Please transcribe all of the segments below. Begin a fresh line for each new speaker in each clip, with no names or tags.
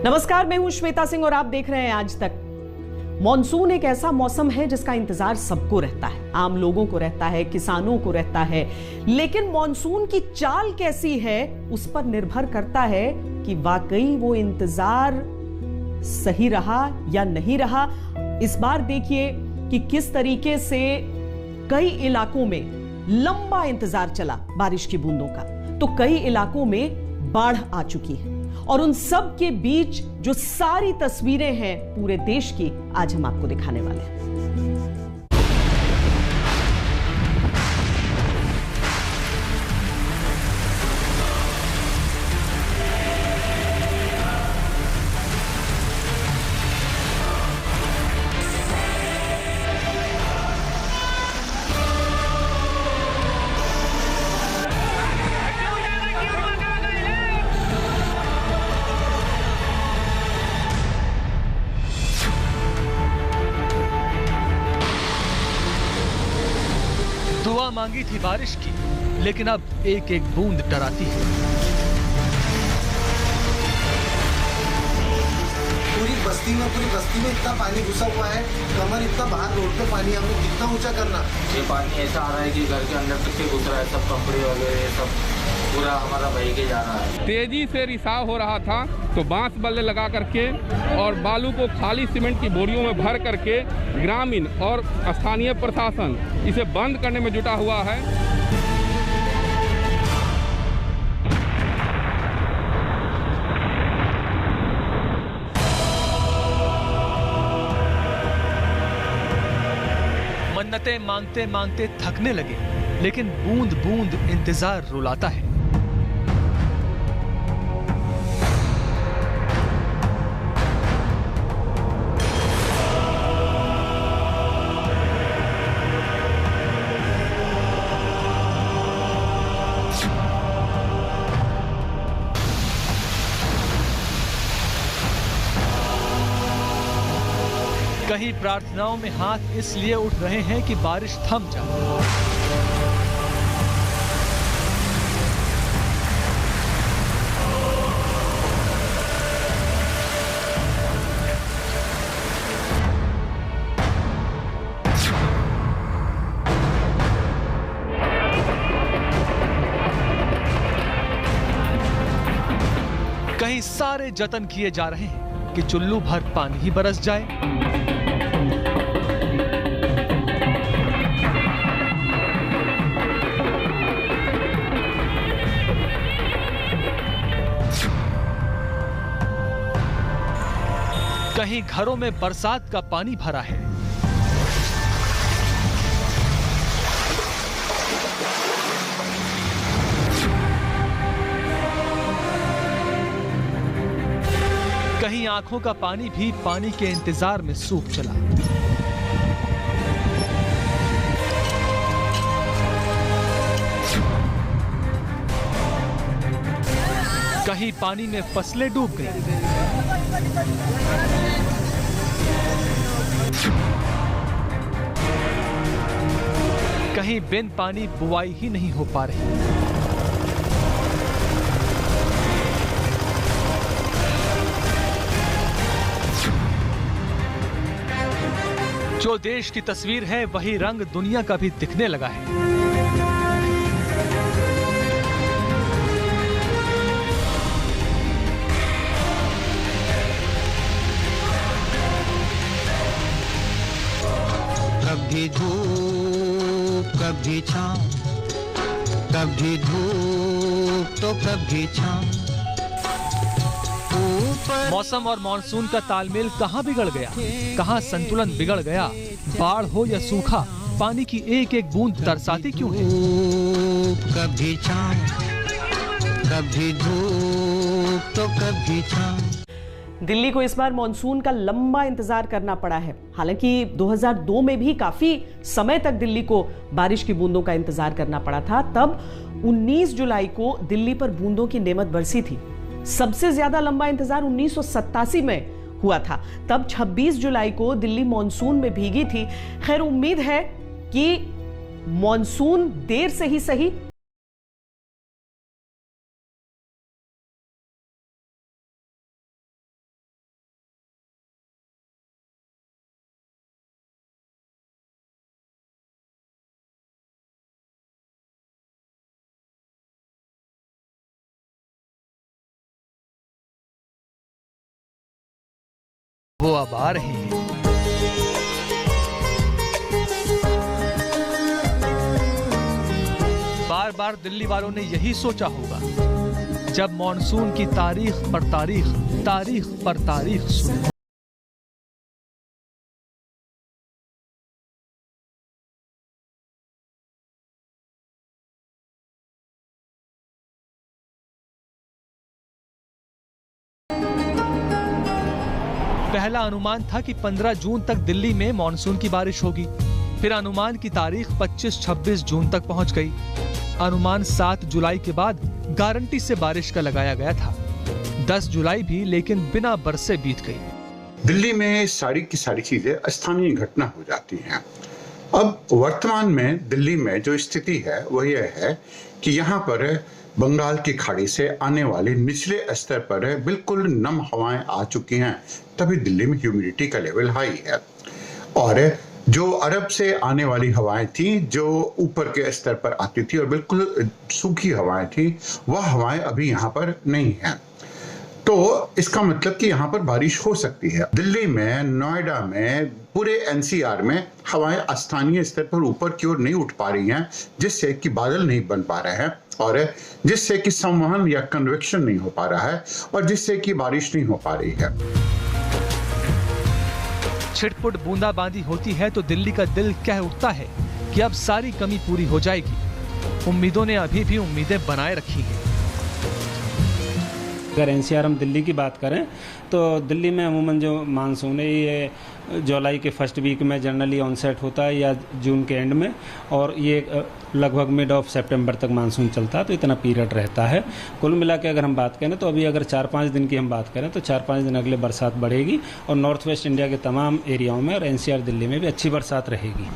नमस्कार, मैं हूं श्वेता सिंह और आप देख रहे हैं आज तक। मॉनसून एक ऐसा मौसम है जिसका इंतजार सबको रहता है, आम लोगों को रहता है, किसानों को रहता है। लेकिन मॉनसून की चाल कैसी है उस पर निर्भर करता है कि वाकई वो इंतजार सही रहा या नहीं रहा। इस बार देखिए कि किस तरीके से कई इलाकों में लंबा इंतजार चला बारिश की बूंदों का, तो कई इलाकों में बाढ़ आ चुकी है और उन सब के बीच जो सारी तस्वीरें हैं पूरे देश की, आज हम आपको दिखाने वाले हैं।
दुआ मांगी थी बारिश की, लेकिन अब एक एक बूंद डराती है।
पूरी बस्ती में इतना पानी घुसा हुआ है, कमर इतना बाहर रोड पे पानी, हमने कितना ऊंचा करना। ये पानी ऐसा आ रहा है कि घर के अंदर तक के घुस रहा है, सब कपड़े वगैरह सब पूरा हमारा बह के जा रहा है।
तेजी से रिसाव हो रहा था तो बांस बल्ले लगा करके और बालू को खाली सीमेंट की बोरियों में भर करके ग्रामीण और स्थानीय प्रशासन इसे बंद करने में जुटा हुआ है।
मन्नतें मांगते मांगते थकने लगे, लेकिन बूंद बूंद इंतजार रुलाता है। कहीं प्रार्थनाओं में हाथ इसलिए उठ रहे हैं कि बारिश थम जाए। कहीं सारे जतन किए जा रहे हैं कि चुल्लू भर पानी ही बरस जाए। कहीं घरों में बरसात का पानी भरा है। कहीं आंखों का पानी भी पानी के इंतजार में सूख चला। कहीं पानी में फसलें डूब गई। कहीं बिन पानी बुआई ही नहीं हो पा रही। जो देश की तस्वीर है वही रंग दुनिया का भी दिखने लगा है।
कभी धूप कभी छाँव, कभी धूप तो कभी छाँव।
मौसम और मानसून का तालमेल कहां बिगड़ गया, कहां संतुलन बिगड़ गया। बाढ़ हो या सूखा, पानी की एक एक बूंद तरसाती क्यों है?
कभी छाँव, कभी धूप तो कभी छाँव।
दिल्ली को इस बार मॉनसून का लंबा इंतजार करना पड़ा है। हालांकि 2002 में भी काफी समय तक दिल्ली को बारिश की बूंदों का इंतजार करना पड़ा था। तब 19 जुलाई को दिल्ली पर बूंदों की नेमत बरसी थी। सबसे ज्यादा लंबा इंतजार 1987 में हुआ था। तब 26 जुलाई को दिल्ली मॉनसून में भीगी थी। खैर, उम्मीद है कि मॉनसून देर से ही सही
वो अब आ रही है। बार बार दिल्ली वालों ने यही सोचा होगा जब मॉनसून की तारीख पर तारीख सुनी। पहला अनुमान था कि 15 जून तक दिल्ली में मॉनसून की बारिश होगी। फिर अनुमान की तारीख 25-26 जून तक पहुंच गई। अनुमान 7 जुलाई के बाद गारंटी से बारिश का लगाया गया था। 10 जुलाई भी लेकिन बिना बरसे बीत गई।
दिल्ली में सारी की सारी चीजें स्थानीय घटना हो जाती हैं। अब वर्तमान में दिल्ली में जो स्थिति है वो यह है कि यहाँ पर बंगाल की खाड़ी से आने वाले निचले स्तर पर बिल्कुल नम हवाएं आ चुकी हैं, तभी दिल्ली में ह्यूमिडिटी का लेवल हाई है। और जो अरब से आने वाली हवाएं थी जो ऊपर के स्तर पर आती थी और बिल्कुल सूखी हवाएं थी, वह हवाएं अभी यहाँ पर नहीं हैं। तो इसका मतलब कि यहाँ पर बारिश हो सकती है। दिल्ली में, नोएडा में, पूरे एनसीआर में हवाएं स्थानीय स्तर पर ऊपर की ओर नहीं उठ पा रही हैं, जिससे कि बादल नहीं बन पा रहे हैं और जिससे कि संवहन या कन्वेक्शन नहीं हो पा रहा है और जिससे कि बारिश नहीं हो पा रही है।
छिटपुट बूंदाबांदी होती है तो दिल्ली का दिल कह उठता है कि अब सारी कमी पूरी हो जाएगी। उम्मीदों ने अभी भी उम्मीदें बनाए रखी हैं।
अगर एनसीआर हम दिल्ली की बात करें तो दिल्ली में अमूमन जो मानसून है ये जुलाई के फर्स्ट वीक में जनरली ऑनसेट होता है या जून के एंड में, और ये लगभग मिड ऑफ सितंबर तक मानसून चलता है, तो इतना पीरियड रहता है। कुल मिला के अगर हम बात करें तो अभी अगर 4-5 दिन की हम बात करें तो 4-5 दिन अगले बरसात बढ़ेगी और नॉर्थ वेस्ट इंडिया के तमाम एरियाओं में और एनसीआर दिल्ली में भी अच्छी बरसात रहेगी।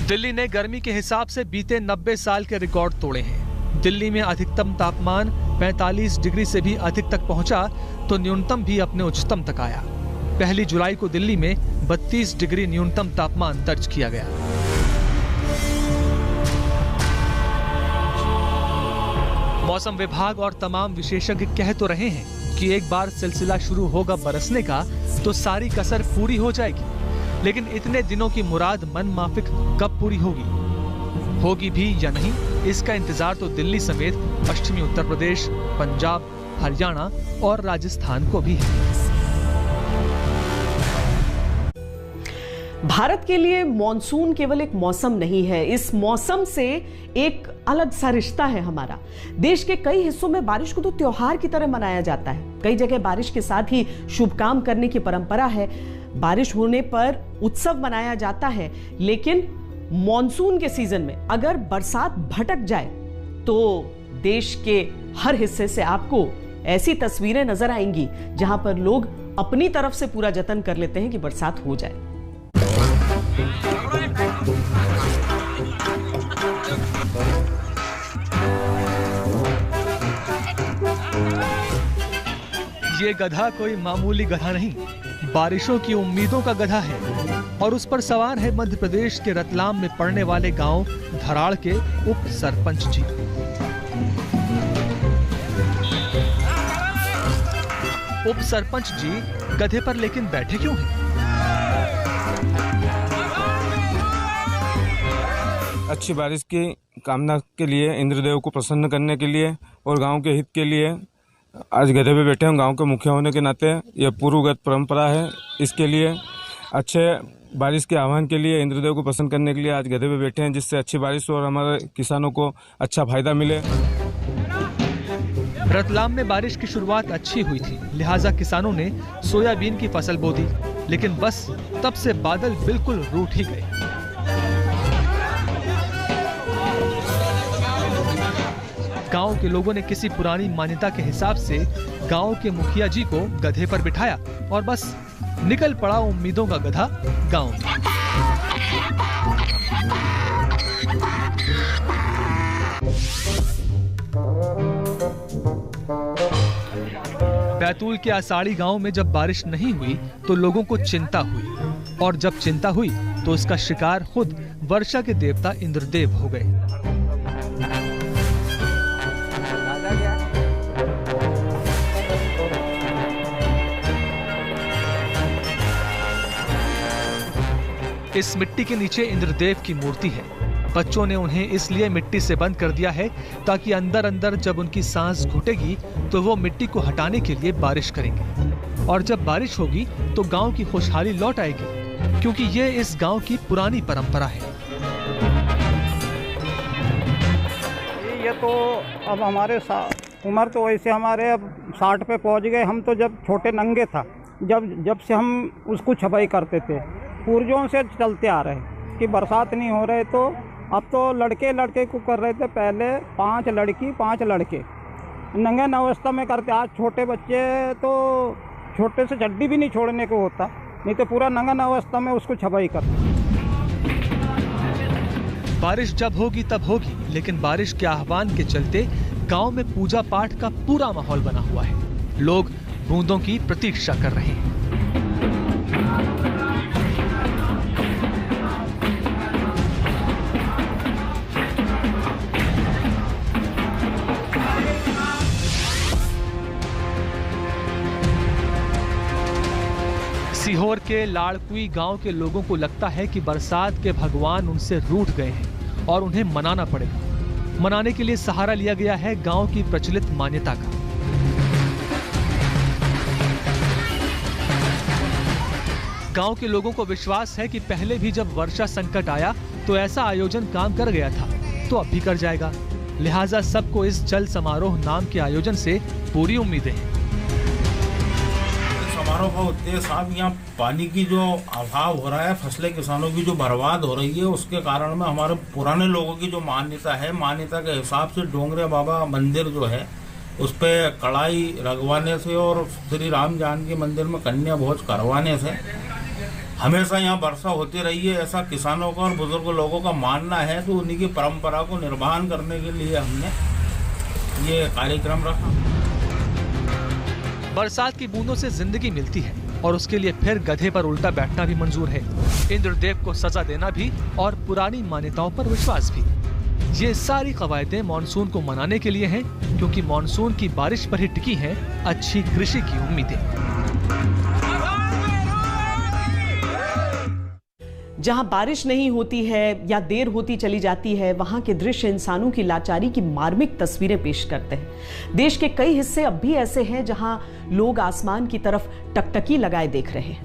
दिल्ली ने गर्मी के हिसाब से बीते 90 साल के रिकॉर्ड तोड़े हैं। दिल्ली में अधिकतम तापमान 45 डिग्री से भी अधिक तक पहुंचा तो न्यूनतम भी अपने उच्चतम तक आया। 1 जुलाई को दिल्ली में 32 डिग्री न्यूनतम तापमान दर्ज किया गया। मौसम विभाग और तमाम विशेषज्ञ कह तो रहे हैं कि एक बार सिलसिला शुरू होगा बरसने का तो सारी कसर पूरी हो जाएगी, लेकिन इतने दिनों की मुराद मन माफिक कब पूरी होगी भी या नहीं, इसका इंतजार तो दिल्ली समेत पश्चिमी उत्तर प्रदेश, पंजाब, हरियाणा और राजस्थान को भी है।
भारत के लिए मॉनसून केवल एक मौसम नहीं है, इस मौसम से एक अलग सा रिश्ता है हमारा। देश के कई हिस्सों में बारिश को तो त्योहार की तरह मनाया जाता है। कई जगह बारिश के साथ ही शुभ काम करने की परंपरा है। बारिश होने पर उत्सव मनाया जाता है, लेकिन मॉनसून के सीजन में अगर बरसात भटक जाए तो देश के हर हिस्से से आपको ऐसी तस्वीरें नजर आएंगी जहां पर लोग अपनी तरफ से पूरा जतन कर लेते हैं कि बरसात हो जाए।
ये गधा कोई मामूली गधा नहीं, बारिशों की उम्मीदों का गधा है और उस पर सवार है मध्य प्रदेश के रतलाम में पड़ने वाले गांव धराड़ के उप सरपंच जी। उप सरपंच जी गधे पर लेकिन बैठे क्यों हैं?
अच्छी बारिश की कामना के लिए, इंद्रदेव को प्रसन्न करने के लिए और गांव के हित के लिए आज गधे पे बैठे हैं। गांव के मुखिया होने के नाते यह पूर्वगत परंपरा है। इसके लिए अच्छे बारिश के आह्वान के लिए, इंद्रदेव को प्रसन्न करने के लिए आज गधे पे बैठे हैं, जिससे अच्छी बारिश हो और हमारे किसानों को अच्छा फायदा मिले।
रतलाम में बारिश की शुरुआत अच्छी हुई थी, लिहाजा किसानों ने सोयाबीन की फसल बो दी, लेकिन बस तब से बादल बिल्कुल रूठ ही गए। गांव के लोगों ने किसी पुरानी मान्यता के हिसाब से गांव के मुखिया जी को गधे पर बिठाया और बस निकल पड़ा उम्मीदों का गधा गांव में। बैतूल के आसाड़ी गांव में जब बारिश नहीं हुई तो लोगों को चिंता हुई, और जब चिंता हुई तो उसका शिकार खुद वर्षा के देवता इंद्रदेव हो गए। इस मिट्टी के नीचे इंद्रदेव की मूर्ति है। बच्चों ने उन्हें इसलिए मिट्टी से बंद कर दिया है ताकि अंदर अंदर जब उनकी सांस घुटेगी तो वो मिट्टी को हटाने के लिए बारिश करेंगे, और जब बारिश होगी तो गांव की खुशहाली लौट आएगी, क्योंकि ये इस गांव की पुरानी परंपरा है।
ये तो अब हमारे उम्र तो वैसे हमारे अब 60 पे पहुंच गए। हम तो जब छोटे नंगे था, जब से हम उसको छपाई करते थे, पूर्वजों से चलते आ रहे कि बरसात नहीं हो रहे, तो अब तो लड़के को कर रहे थे। पहले 5 लड़की 5 लड़के नंगे अवस्था में करते। आज छोटे बच्चे तो छोटे से चड्डी भी नहीं छोड़ने को होता, नहीं तो पूरा नंगन अवस्था में उसको छपाई करते।
बारिश जब होगी तब होगी, लेकिन बारिश के आह्वान के चलते गांव में पूजा पाठ का पूरा माहौल बना हुआ है। लोग बूंदों की प्रतीक्षा कर रहे हैं। सीहोर के लाड़कुई गांव के लोगों को लगता है कि बरसात के भगवान उनसे रूठ गए हैं और उन्हें मनाना पड़ेगा। मनाने के लिए सहारा लिया गया है गांव की प्रचलित मान्यता का। गांव के लोगों को विश्वास है कि पहले भी जब वर्षा संकट आया तो ऐसा आयोजन काम कर गया था, तो अब भी कर जाएगा। लिहाजा सबको इस जल समारोह नाम के आयोजन से पूरी उम्मीदें हैं।
समारोह का उद्देश्य साहब, यहाँ पानी की जो अभाव हो रहा है, फसलें किसानों की जो बर्बाद हो रही है, उसके कारण में हमारे पुराने लोगों की जो मान्यता है, मान्यता के हिसाब से डोंगरे बाबा मंदिर जो है उस पर कढ़ाई रगवाने से और श्री राम जानकी मंदिर में कन्या भोज करवाने से हमेशा यहाँ वर्षा होती रही है, ऐसा किसानों का और बुजुर्ग लोगों का मानना है। तो उन्हीं की परंपरा को निर्वहन करने के लिए हमने ये कार्यक्रम रखा।
बरसात की बूंदों से जिंदगी मिलती है और उसके लिए फिर गधे पर उल्टा बैठना भी मंजूर है। इंद्रदेव को सजा देना भी और पुरानी मान्यताओं पर विश्वास भी। ये सारी कवायदें मानसून को मनाने के लिए हैं, क्योंकि मानसून की बारिश पर ही टिकी हैं अच्छी कृषि की उम्मीदें।
जहां बारिश नहीं होती है या देर होती चली जाती है, वहां के दृश्य इंसानों की लाचारी की मार्मिक तस्वीरें पेश करते हैं। देश के कई हिस्से अब भी ऐसे हैं जहां लोग आसमान की तरफ टकटकी लगाए देख रहे हैं।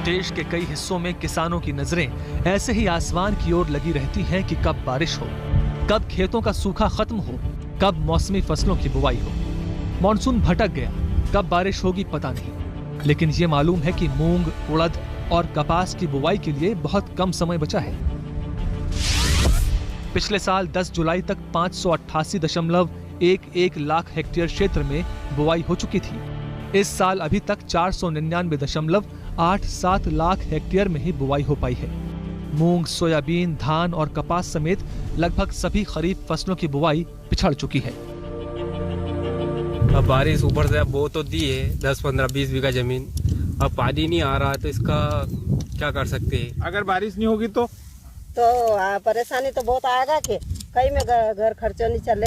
देश के कई हिस्सों में किसानों की नजरें ऐसे ही आसमान की ओर लगी रहती हैं कि कब बारिश हो, कब खेतों का सूखा खत्म हो, कब मौसमी फसलों की बुवाई हो। मॉनसून भटक गया, कब बारिश होगी पता नहीं, लेकिन ये मालूम है कि मूंग, उड़द और कपास की बुवाई के लिए बहुत कम समय बचा है। पिछले साल 10 जुलाई तक 588.11 लाख हेक्टेयर क्षेत्र में बुवाई हो चुकी थी। इस साल अभी तक 499.87 लाख हेक्टेयर में ही बुवाई हो पाई है। मूंग, सोयाबीन, धान और कपास समेत लगभग सभी खरीफ फसलों की बुवाई पिछड़ चुकी है।
अब बारिश ऊपर से अब बो तो दी है 10, 15, 20 बीघा जमीन, अब पानी नहीं आ रहा है, तो इसका क्या कर सकते हैं?
अगर बारिश नहीं होगी तो
परेशानी तो बहुत आएगा कि कहीं में घर खर्चो नहीं चले।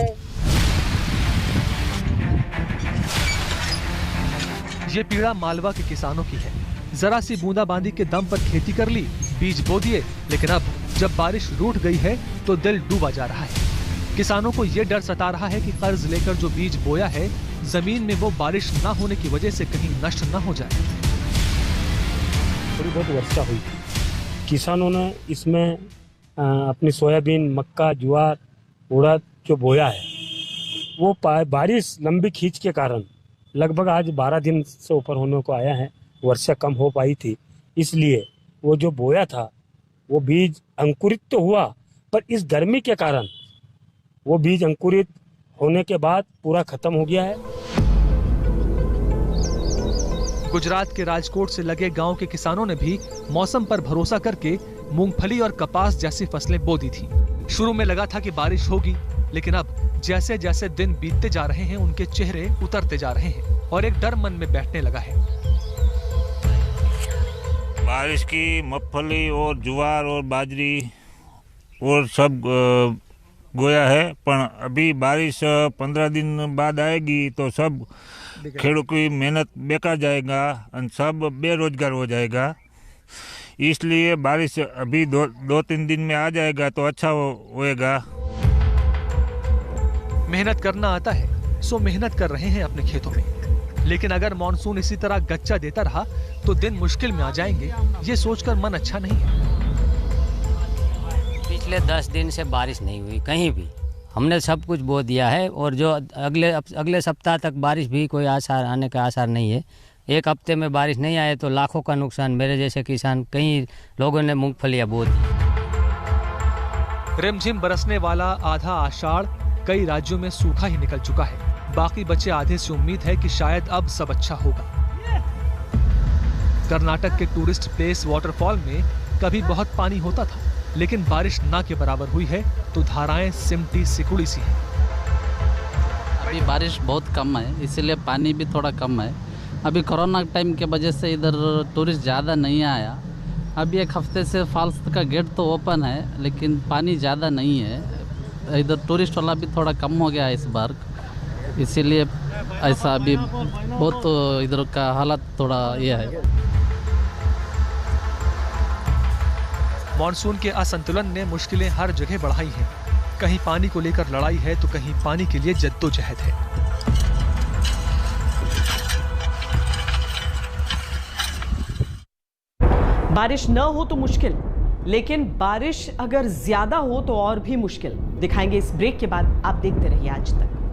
ये पीड़ा मालवा के किसानों की है। जरा सी बूंदाबांदी के दम पर खेती कर ली, बीज बो दिए, लेकिन अब जब बारिश रूठ गई है तो दिल डूबा जा रहा है। किसानों को ये डर सता रहा है कि कर्ज लेकर जो बीज बोया है, जमीन में वो बारिश न होने की वजह से कहीं नष्ट न हो जाए।
थोड़ी बहुत वर्षा हुई, किसानों ने इसमें अपनी सोयाबीन, मक्का, ज्वार, उड़द जो बोया है, वो बारिश लंबी खींच के कारण लगभग आज 12 दिन से ऊपर होने को आया है, वर्षा कम हो पाई थी, इसलिए वो जो बोया था वो बीज अंकुरित तो हुआ, पर इस गर्मी के कारण वो बीज अंकुरित होने के बाद पूरा खत्म हो गया है।
गुजरात के राजकोट से लगे गांव के किसानों ने भी मौसम पर भरोसा करके मूंगफली और कपास जैसी फसलें बो दी थी। शुरू में लगा था कि बारिश होगी, लेकिन अब जैसे जैसे दिन बीतते जा रहे हैं, उनके चेहरे उतरते जा रहे हैं और एक डर मन में बैठने लगा है।
बारिश की मूंगफली और ज्वार और बाजरी और सब
गोया है, पर अभी बारिश 15 दिन बाद आएगी तो सब खेड़ों की मेहनत बेकार जाएगा और सब बेरोजगार हो जाएगा। इसलिए बारिश अभी 2-3 दिन में आ जाएगा तो अच्छा होएगा।
मेहनत करना आता है, सो मेहनत कर रहे हैं अपने खेतों में, लेकिन अगर मॉनसून इसी तरह गच्चा देता रहा तो दिन मुश्किल में आ जाएंगे। ये सोचकर मन अच्छा नहीं है।
पिछले 10 दिन से बारिश नहीं हुई कहीं भी। हमने सब कुछ बो दिया है और जो अगले सप्ताह तक बारिश भी कोई आसार आने का आसार नहीं है। एक हफ्ते में बारिश नहीं आए तो लाखों का नुकसान। मेरे जैसे किसान कई लोगों ने मूंगफलियां बो दी।
रिमझिम बरसने वाला आधा आषाढ़ कई राज्यों में सूखा ही निकल चुका है। बाकी बचे आधे से उम्मीद है कि शायद अब सब अच्छा होगा। कर्नाटक के टूरिस्ट प्लेस वाटरफॉल में कभी बहुत पानी होता था, लेकिन बारिश ना के बराबर हुई है तो धाराएं सिमटी सिकुड़ी सी हैं।
अभी बारिश बहुत कम है, इसीलिए पानी भी थोड़ा कम है। अभी कोरोना टाइम के वजह से इधर टूरिस्ट ज़्यादा नहीं आया। अभी एक हफ्ते से फॉल्स का गेट तो ओपन है, लेकिन पानी ज़्यादा नहीं है। इधर टूरिस्ट वाला भी थोड़ा कम हो गया है इस बार, इसीलिए ऐसा अभी बहुत इधर का हालत थोड़ा ये है।
मॉनसून के असंतुलन ने मुश्किलें हर जगह बढ़ाई हैं। कहीं पानी को लेकर लड़ाई है तो कहीं पानी के लिए जद्दोजहद है।
बारिश न हो तो मुश्किल, लेकिन बारिश अगर ज्यादा हो तो और भी मुश्किल। दिखाएंगे इस ब्रेक के बाद। आप देखते रहिए आज तक।